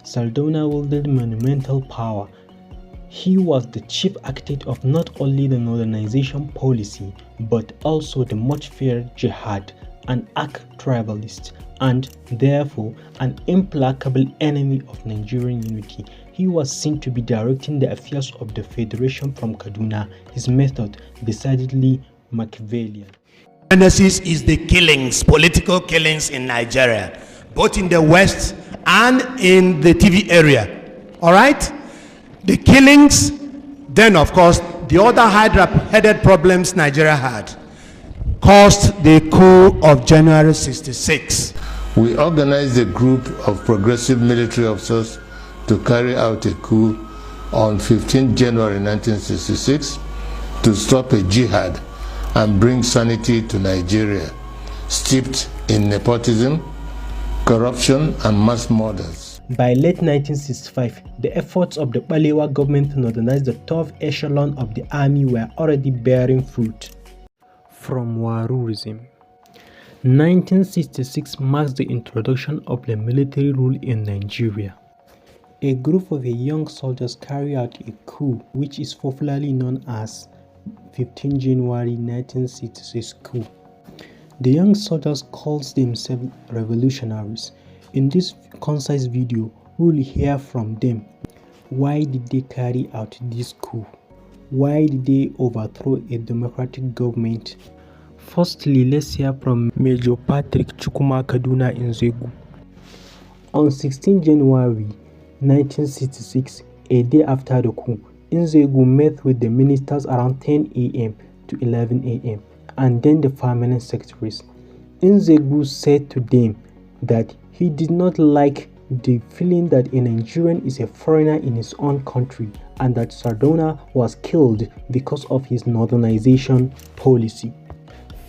SARDAUNA wielded monumental power. He was the chief architect of not only the Northernization policy, but also the much feared JIHAD, an arch-tribalist, and therefore an implacable enemy of Nigerian unity. He was seen to be directing the affairs of the Federation from Kaduna, his method decidedly Machiavellian. Genesis is the killings, political killings in Nigeria, both in the West and in the TV area. All right? The killings, then of course, the other Hydra-headed problems Nigeria had caused the coup of January 66. We organized a group of progressive military officers to carry out a coup on 15 January 1966 to stop a jihad and bring sanity to Nigeria, steeped in nepotism, corruption, and mass murders. By late 1965, the efforts of the Balewa government to modernize the top echelon of the army were already bearing fruit. From WARURISM. 1966 marks the introduction of the military rule in Nigeria. A group of young soldiers carry out a coup, which is popularly known as 15 January 1966 coup. The young soldiers call themselves revolutionaries. In this concise video, we will hear from them. Why did they carry out this coup? Why did they overthrow a democratic government? Firstly, let's hear from Major Patrick Chukwuma Kaduna Nzegu. On 16 January 1966, a day after the coup, Nzegu met with the ministers around 10 a.m. to 11 a.m. and then the permanent secretaries. Nzegu said to them that he did not like the feeling that a Nigerian is a foreigner in his own country and that SARDAUNA was killed because of his northernization policy.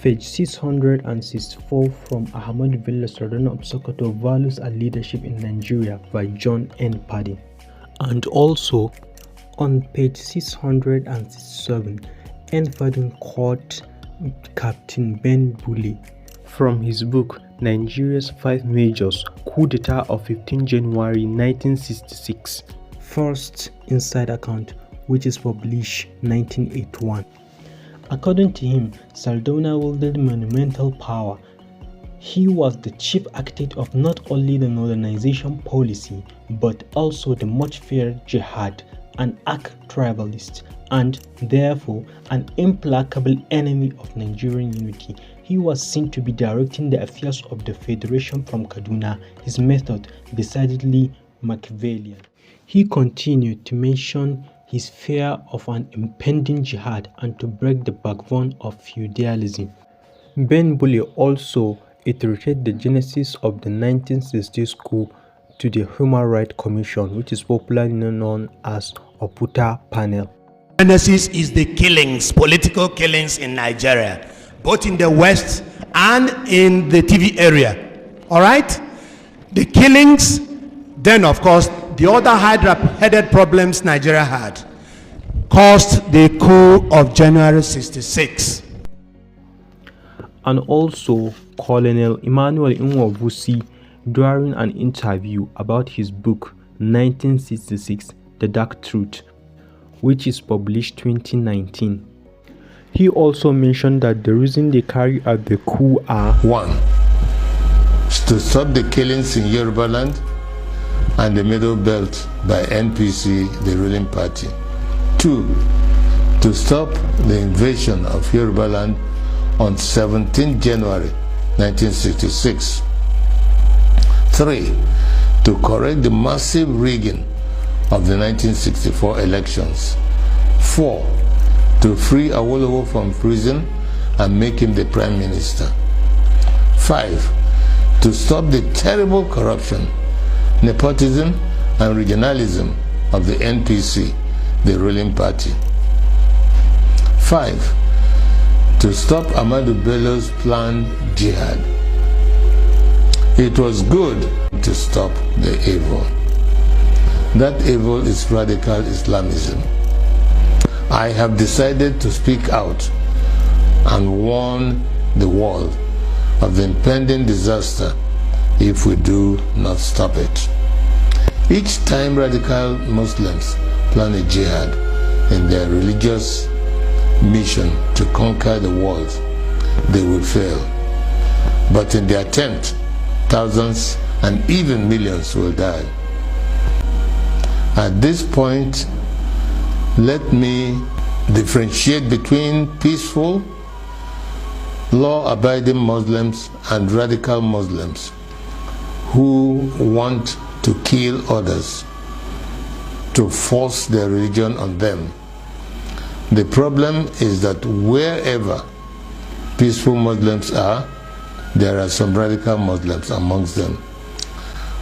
Page 664 from Ahmad Bello SARDAUNA of Sokoto, Values and Leadership in Nigeria by John N. Paddy. And also on page 667, N. Paddy quote Captain Ben Bully from his book Nigeria's Five Majors Coup d'etat of 15 January 1966. First inside account, which is published 1981. According to him, SARDAUNA wielded monumental power. He was the chief architect of not only the Northernization policy, but also the much feared JIHAD, an arch-tribalist, and therefore an implacable enemy of Nigerian unity. He was seen to be directing the affairs of the Federation from Kaduna, his method decidedly Machiavellian. He continued to mention his fear of an impending jihad and to break the backbone of feudalism. Ben Bully also iterated the genesis of the 1960s coup to the Human Rights Commission, which is popularly known as Oputa Panel. Genesis is the killings, political killings in Nigeria, both in the West and in the TV area. All right? The killings, then of course, the other Hydra-headed problems Nigeria had caused the coup of January 66. And also, Colonel Emmanuel Nwobusi, during an interview about his book 1966, The Dark Truth, which is published 2019. He also mentioned that the reason they carry out the coup are 1. To stop the killings in Yoruba land and the Middle Belt by NPC, the ruling party. 2. To stop the invasion of Yoruba land on 17 January 1966. 3. To correct the massive rigging of the 1964 elections. 4. To free Awolowo from prison and make him the Prime Minister. 5. To stop the terrible corruption, nepotism, and regionalism of the NPC, the ruling party. 5. To stop Ahmadu Bello's planned jihad. It was good to stop the evil. That evil is radical Islamism. I have decided to speak out and warn the world of the impending disaster if we do not stop it. Each time radical Muslims plan a jihad in their religious mission to conquer the world, they will fail. But in the attempt, thousands and even millions will die. At this point, let me differentiate between peaceful, law-abiding Muslims and radical Muslims who want to kill others, to force their religion on them. The problem is that wherever peaceful Muslims are, there are some radical Muslims amongst them.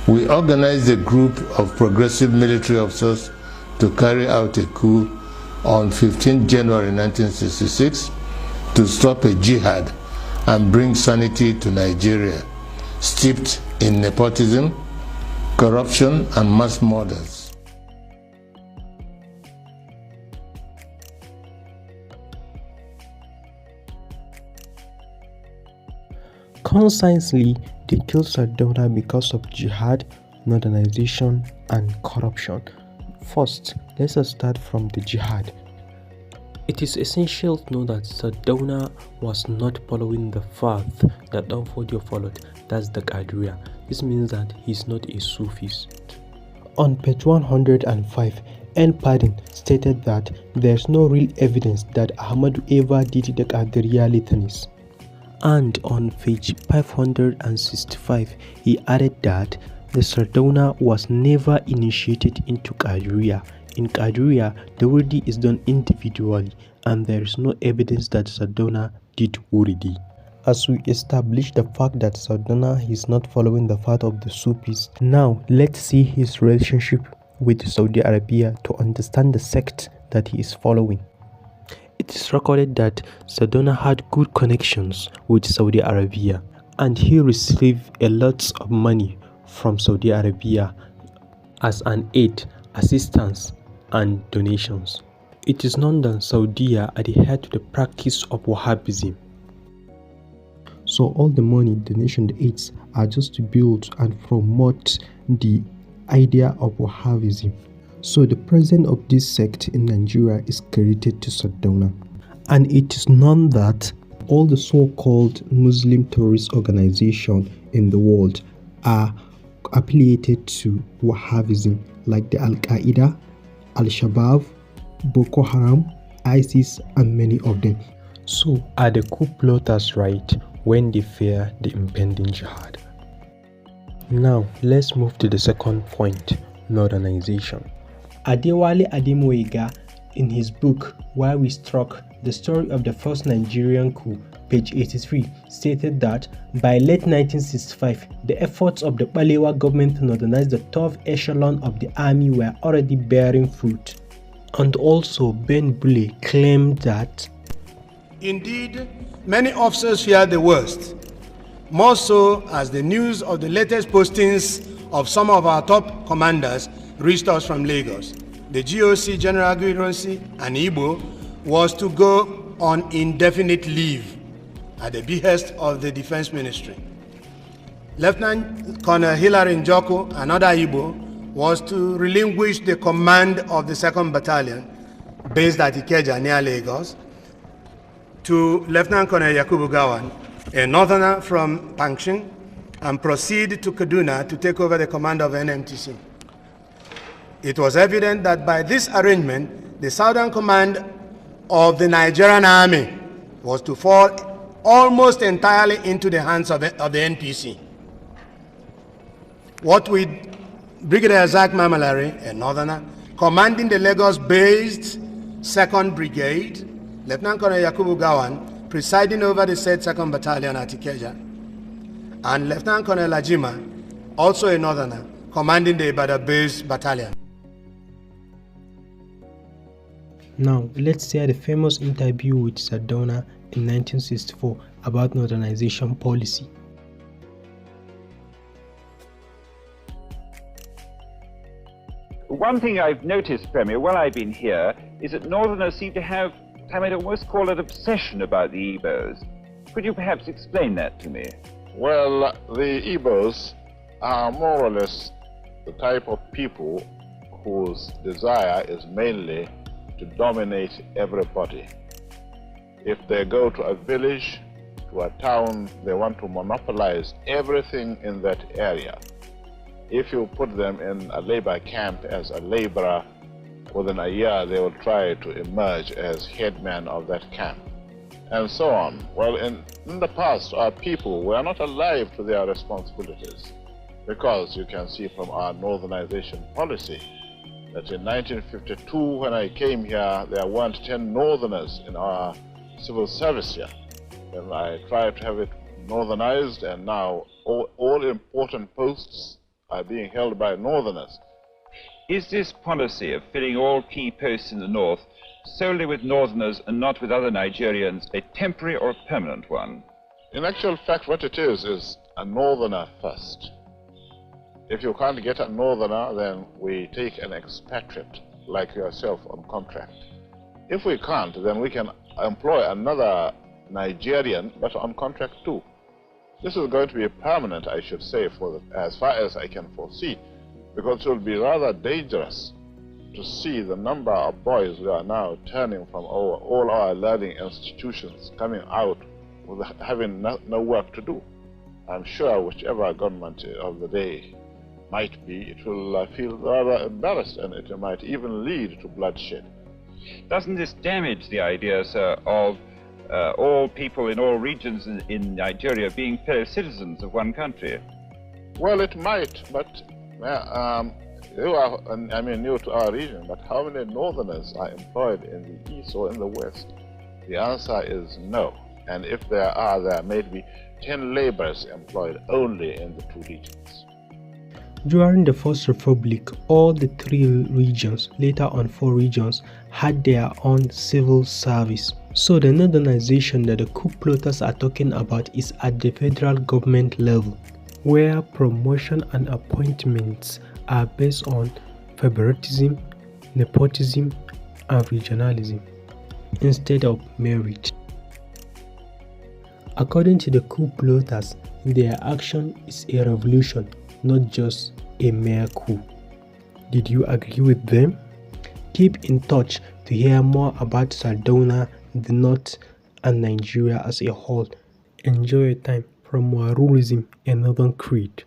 We organized a group of progressive military officers to carry out a coup on 15 January 1966 to stop a jihad and bring sanity to Nigeria, steeped in nepotism, corruption, and mass murders. Concisely, they killed SARDAUNA because of jihad, northernization, and corruption. First, let us start from the jihad. It is essential to know that SARDAUNA was not following the path that Danfodio followed, that's the Qadiriya. This means that he is not a Sufist. On page 105, N. Padden stated that there is no real evidence that Ahmadu ever did the Qadiriya litanies. And on page 565, he added that the SARDAUNA was never initiated into Qadiriya. In Qadiriya, the wurdi is done individually, and there is no evidence that SARDAUNA did wurdi. As we establish the fact that SARDAUNA is not following the path of the Sufis, now let's see his relationship with Saudi Arabia to understand the sect that he is following. It is recorded that SARDAUNA had good connections with Saudi Arabia, and he received a lot of money from Saudi Arabia as an aid, assistance, and donations. It is known that Saudi adhered to the practice of Wahhabism. So all the money, donation, the aids are just to build and promote the idea of Wahhabism. So the president of this sect in Nigeria is credited to SARDAUNA. And it is known that all the so-called Muslim terrorist organizations in the world are affiliated to Wahhabism, like the Al-Qaeda, Al-Shabaab, Boko Haram, ISIS, and many of them. So are the coup plotters right when they fear the impending jihad? Now let's move to the second point, northernization. Adewale Ademoyiga, in his book Why We Struck, the story of the first Nigerian coup, page 83, stated that by late 1965, the efforts of the Balewa government to modernize the top echelon of the army were already bearing fruit. And also, Ben Bule claimed that indeed, many officers feared the worst, more so as the news of the latest postings of some of our top commanders reached us from Lagos. The GOC General Guironsi and Igbo was to go on indefinite leave at the behest of the Defense Ministry. Lieutenant Colonel Hilary Njoku, another Igbo, was to relinquish the command of the 2nd Battalion, based at Ikeja near Lagos, to Lieutenant Colonel Yakubu Gawan, a northerner from Pankshin, and proceed to Kaduna to take over the command of NMTC. It was evident that by this arrangement, the southern command of the Nigerian army was to fall almost entirely into the hands of the NPC. What with Brigadier Zach Mamalari, a northerner, commanding the Lagos-based 2nd Brigade, Lieutenant Colonel Yakubu Gawan presiding over the said 2nd Battalion at Ikeja, and Lieutenant Colonel Lajima, also a northerner, commanding the Ibadan-based battalion. Now, let's hear the famous interview with SARDAUNA in 1964 about modernization policy. One thing I've noticed, Premier, while I've been here, is that Northerners seem to have, I might almost call it, obsession about the Igbos. Could you perhaps explain that to me? Well, the Igbos are more or less the type of people whose desire is mainly to dominate everybody. If they go to a village, to a town, they want to monopolize everything in that area. If you put them in a labor camp as a laborer, within a year they will try to emerge as headman of that camp, and so on. Well, in the past, our people were not alive to their responsibilities, because you can see from our northernization policy that in 1952, when I came here, there weren't 10 northerners in our civil service here. Then I tried to have it northernized, and now all important posts are being held by northerners. Is this policy of filling all key posts in the north solely with northerners and not with other Nigerians a temporary or a permanent one? In actual fact, what it is a northerner first. If you can't get a northerner, then we take an expatriate like yourself on contract. If we can't, then we can employ another Nigerian, but on contract too. This is going to be permanent, I should say, as far as I can foresee, because it will be rather dangerous to see the number of boys who are now turning from all our learning institutions, coming out with having no work to do. I'm sure whichever government of the day might be, it will feel rather embarrassed, and it might even lead to bloodshed. Doesn't this damage the idea, sir, of all people in all regions in Nigeria being fellow citizens of one country? Well, it might, but you are, new to our region, but how many northerners are employed in the east or in the west? The answer is no. And if there are, there may be 10 laborers employed only in the two regions. During the First Republic, all the 3 regions, later on 4 regions, had their own civil service. So the northernization that the coup plotters are talking about is at the federal government level, where promotion and appointments are based on favoritism, nepotism, and regionalism, instead of merit. According to the coup plotters, their action is a revolution, not just a mere coup. Did you agree with them? Keep in touch to hear more about SARDAUNA, the North, and Nigeria as a whole. Enjoy your time from WARURISM, a Northern creed.